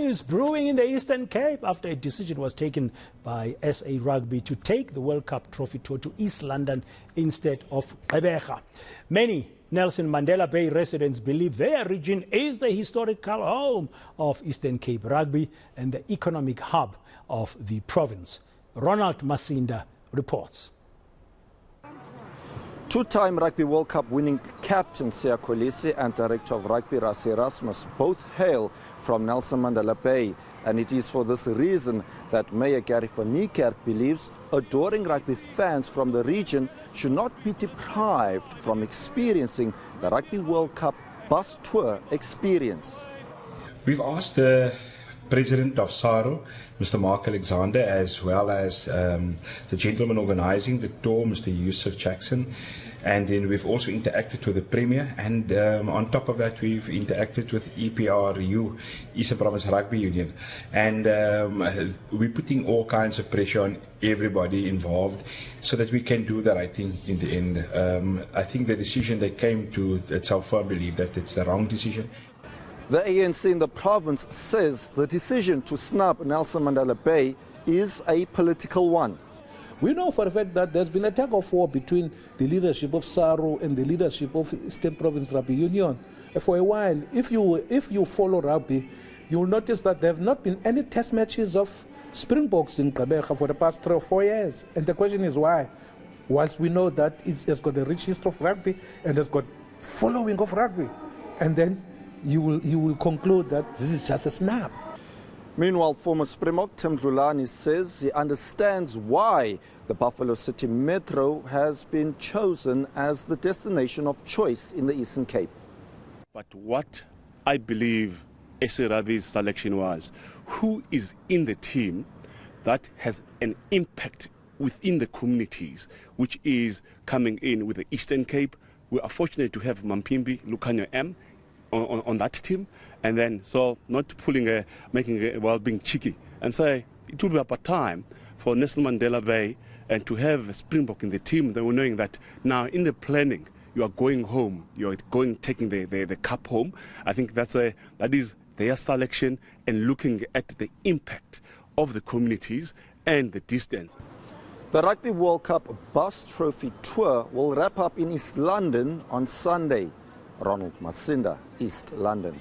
is brewing in the Eastern Cape after a decision was taken by SA Rugby to take the World Cup trophy tour to East London instead of Gqeberha. Many Nelson Mandela Bay residents believe their region is the historical home of Eastern Cape Rugby and the economic hub of the province. Ronald Masinda reports. Two-time Rugby World Cup winning captain Siya Kolisi and director of rugby Rassie Erasmus both hail from Nelson Mandela Bay, and it is for this reason that Mayor Gqeberha believes adoring rugby fans from the region should not be deprived from experiencing the Rugby World Cup bus tour experience. We've asked the President of SARU, Mr. Mark Alexander, as well as the gentleman organising the tour, Mr. Yusuf Jackson, and then we've also interacted with the Premier, and on top of that we've interacted with EPRU, Eastern Province Rugby Union, and we're putting all kinds of pressure on everybody involved so that we can do the right thing in the end. I think the decision they came to, it's our firm belief that it's the wrong decision. The ANC in the province says the decision to snub Nelson Mandela Bay is a political one. We know for a fact that there's been a tug of war between the leadership of SARU and the leadership of Eastern Province Rugby Union. For a while, if you follow rugby, you'll notice that there have not been any test matches of Springboks in Gqeberha for the past 3 or 4 years. And the question is why? Whilst we know that it has got a rich history of rugby and has got following of rugby. And then you will conclude that this is just a snap. Meanwhile, former Springbok Tim Dlulani says he understands why the Buffalo City Metro has been chosen as the destination of choice in the Eastern Cape. But what I believe SA Rugby's selection was, who is in the team that has an impact within the communities, which is coming in with the Eastern Cape. We are fortunate to have Mampimbi, Lucanio M, on that team, and then so not being cheeky and say it will be about time for Nelson Mandela Bay and to have a Springbok in the team. They were knowing that now in the planning you are going home, you are taking the cup home. I think that is their selection and looking at the impact of the communities and the distance. The Rugby World Cup bus trophy tour will wrap up in East London on Sunday. Ronald Masinda, East London.